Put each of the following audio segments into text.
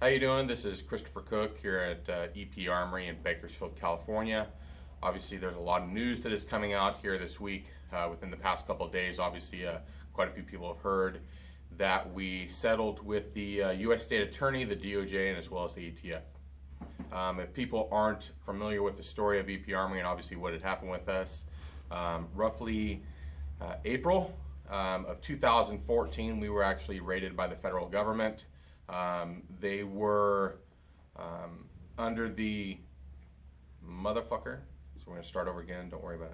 How you doing? This is Christopher Cook here at EP Armory in Bakersfield, California. Obviously, there's a lot of news that is coming out here this week. Within the past couple of days, obviously, quite a few people have heard that we settled with the U.S. State Attorney, the DOJ, and as well as the ATF. If people aren't familiar with the story of EP Armory and obviously what had happened with us, roughly April of 2014, we were actually raided by the federal government. They were under the motherfucker. So we're going to start over again. Don't worry about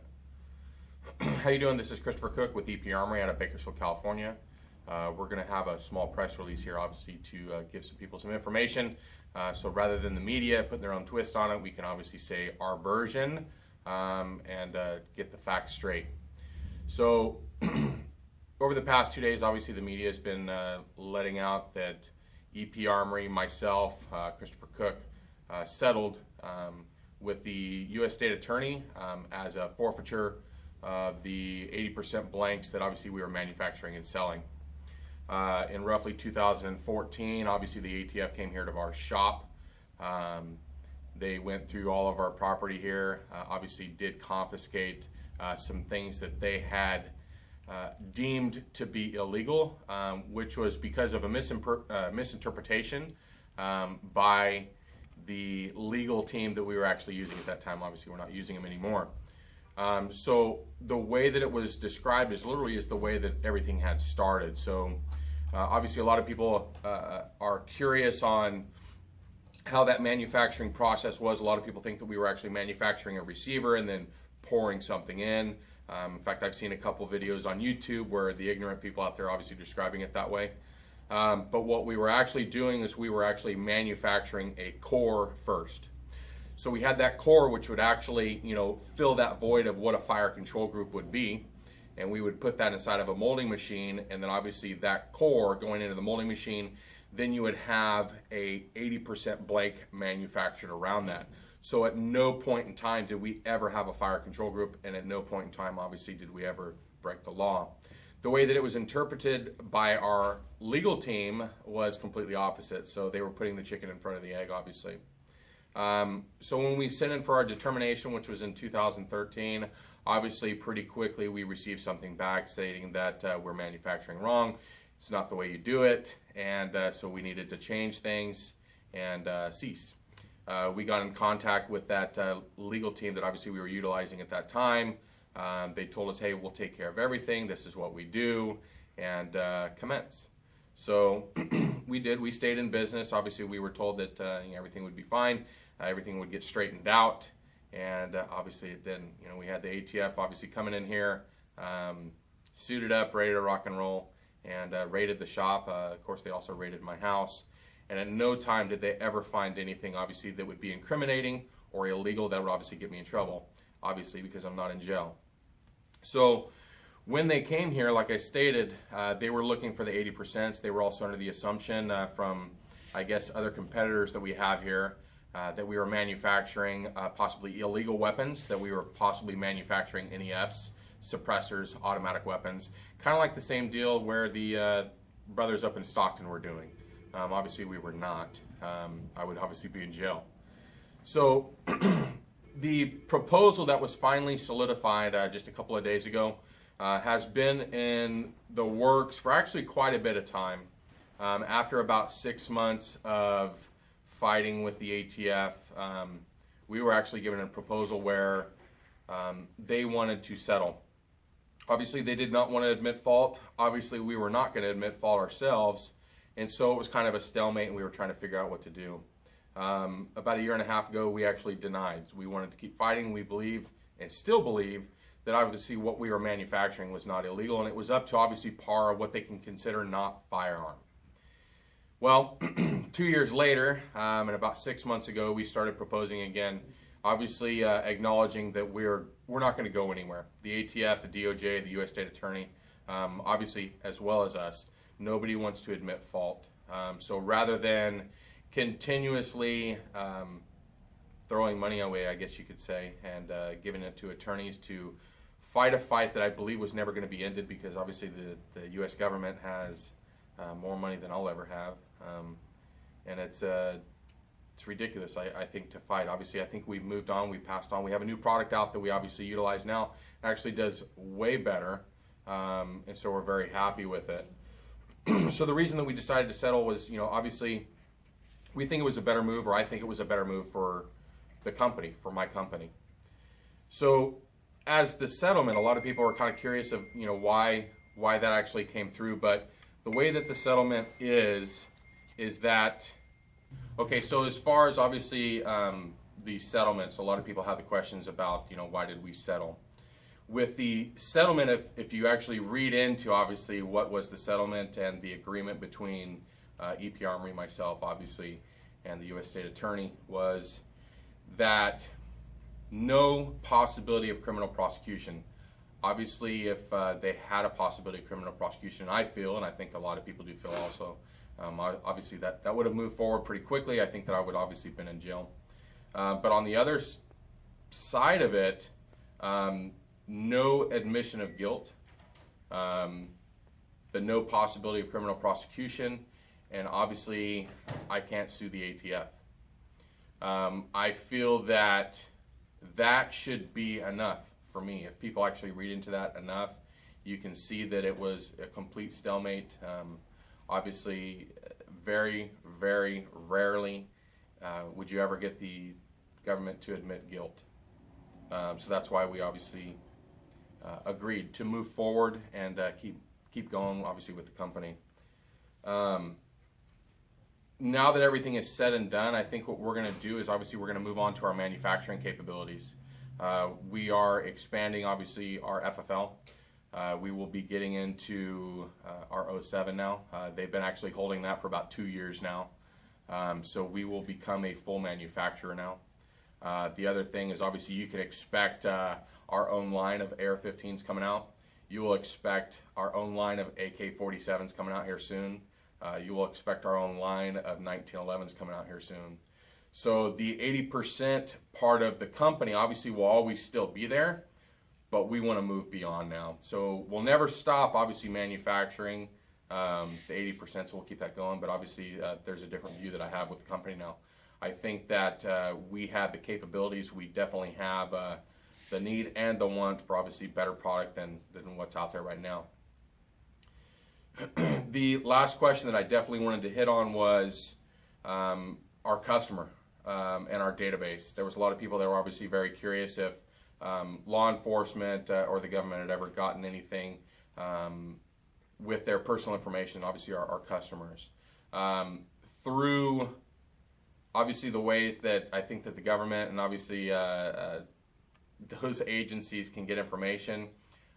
it. How you doing? This is Christopher Cook with EP Armory out of Bakersfield, California. We're going to have a small press release here, obviously, to give some people some information. So rather than the media putting their own twist on it, we can obviously say our version and get the facts straight. So over the past 2 days, obviously, the media has been letting out that EP Armory, myself, Christopher Cook, settled with the U.S. State Attorney as a forfeiture of the 80% blanks that obviously we were manufacturing and selling. In roughly 2014, obviously the ATF came here to our shop. They went through all of our property here, obviously did confiscate some things that they had deemed to be illegal, which was because of a misinterpretation by the legal team that we were actually using at that time. Obviously, we're not using them anymore. So the way that it was described is literally the way that everything had started. So obviously, a lot of people are curious on how that manufacturing process was. A lot of people think that we were actually manufacturing a receiver and then pouring something in. In fact, I've seen a couple videos on YouTube where the ignorant people out there obviously describing it that way. But what we were actually doing is we were actually manufacturing a core first. So we had that core which would actually, fill that void of what a fire control group would be. And we would put that inside of a molding machine, and then obviously that core going into the molding machine, then you would have a 80% blank manufactured around that. So at no point in time did we ever have a fire control group, and at no point in time, obviously, did we ever break the law. The way that it was interpreted by our legal team was completely opposite. So they were putting the chicken in front of the egg, obviously. So when we sent in for our determination, which was in 2013, obviously pretty quickly we received something back stating that we're manufacturing wrong. It's not the way you do it, and so we needed to change things and cease. We got in contact with that legal team that obviously we were utilizing at that time. They told us, hey, we'll take care of everything. This is what we do, and commence. So we did. We stayed in business. Obviously, we were told that everything would be fine. Everything would get straightened out, and obviously it didn't. We had the ATF obviously coming in here, suited up, ready to rock and roll, and raided the shop. Of course, they also raided my house. And at no time did they ever find anything, obviously, that would be incriminating or illegal that would obviously get me in trouble, obviously, because I'm not in jail. So when they came here, like I stated, they were looking for the 80%. They were also under the assumption from, I guess, other competitors that we have here that we were manufacturing possibly illegal weapons, that we were possibly manufacturing NEFs, suppressors, automatic weapons, kind of like the same deal where the brothers up in Stockton were doing. Obviously, we were not. I would obviously be in jail. So the proposal that was finally solidified just a couple of days ago has been in the works for actually quite a bit of time. After about 6 months of fighting with the ATF, we were actually given a proposal where they wanted to settle. Obviously, they did not want to admit fault. Obviously, we were not going to admit fault ourselves. And so it was kind of a stalemate, and we were trying to figure out what to do. About a year and a half ago, we actually denied. We wanted to keep fighting. We believe, and still believe, that obviously what we were manufacturing was not illegal, and it was up to obviously par what they can consider not firearm. Well, 2 years later, and about 6 months ago, we started proposing again, obviously acknowledging that we're not going to go anywhere. The ATF, the DOJ, the U.S. State Attorney, obviously, as well as us, nobody wants to admit fault. So rather than continuously throwing money away, I guess you could say, and giving it to attorneys to fight a fight that I believe was never going to be ended, because obviously the U.S. government has more money than I'll ever have. and it's ridiculous, I think, to fight. Obviously, I think we've moved on, we passed on. We have a new product out that we obviously utilize now. It actually does way better, and so we're very happy with it. So the reason that we decided to settle was, obviously, we think it was a better move, or I think it was a better move for the company, for my company. So as the settlement, a lot of people are kind of curious of, why that actually came through. But the way that the settlement is that, okay, so as far as obviously the settlements, a lot of people have the questions about, why did we settle? With the settlement, if you actually read into obviously what was the settlement and the agreement between EP Armory, myself, obviously, and the U.S. State Attorney, was that no possibility of criminal prosecution. Obviously, if they had a possibility of criminal prosecution, I feel, and I think a lot of people do feel also, obviously that would have moved forward pretty quickly. I think that I would obviously have been in jail. But on the other side of it, no admission of guilt, the no possibility of criminal prosecution, and obviously I can't sue the ATF. I feel that should be enough for me. If people actually read into that enough, you can see that it was a complete stalemate. Obviously, very, very rarely would you ever get the government to admit guilt. So that's why we obviously agreed to move forward and keep going, obviously, with the company. Now that everything is said and done, I think what we're going to do is obviously we're going to move on to our manufacturing capabilities. We are expanding, obviously, our FFL. We will be getting into our 07 now. They've been actually holding that for about 2 years now. So we will become a full manufacturer now. The other thing is obviously you can expect our own line of AR-15s coming out. You will expect our own line of AK-47s coming out here soon. You will expect our own line of 1911s coming out here soon. So the 80% part of the company obviously will always still be there, but we want to move beyond now. So we'll never stop obviously manufacturing the 80%, so we'll keep that going, but obviously there's a different view that I have with the company now. I think that we have the capabilities, we definitely have the need and the want for obviously better product than what's out there right now. The last question that I definitely wanted to hit on was our customer and our database. There was a lot of people that were obviously very curious if law enforcement or the government had ever gotten anything with their personal information, obviously our customers. Through obviously the ways that I think that the government and obviously those agencies can get information,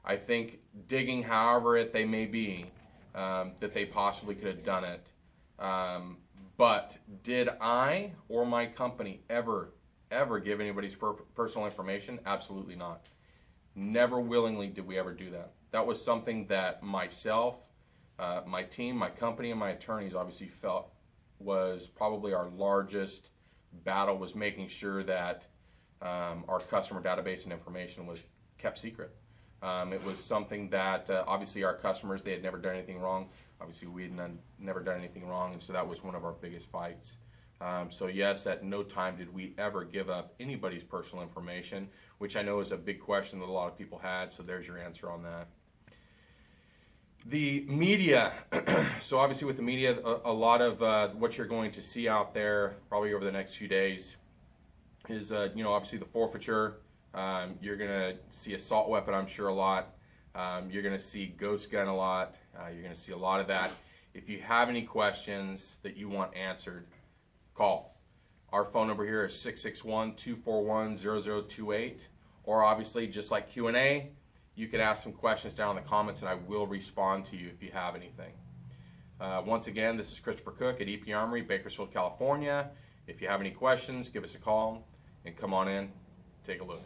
I think digging however they may be, that they possibly could have done it. But did I or my company ever give anybody's personal information? Absolutely not. Never willingly did we ever do that. That was something that myself, my team, my company, and my attorneys obviously felt was probably our largest battle, was making sure that our customer database and information was kept secret. It was something that obviously our customers, they had never done anything wrong. Obviously we had never done anything wrong, and so that was one of our biggest fights. So yes, at no time did we ever give up anybody's personal information, which I know is a big question that a lot of people had, so there's your answer on that. The media, so obviously with the media, a lot of what you're going to see out there probably over the next few days is, obviously the forfeiture. You're going to see assault weapon, I'm sure, a lot. You're going to see ghost gun a lot. You're going to see a lot of that. If you have any questions that you want answered, call. Our phone number here is 661-241-0028. Or obviously, just like Q&A, you can ask some questions down in the comments and I will respond to you if you have anything. Once again, this is Christopher Cook at EP Armory, Bakersfield, California. If you have any questions, give us a call and come on in, take a look.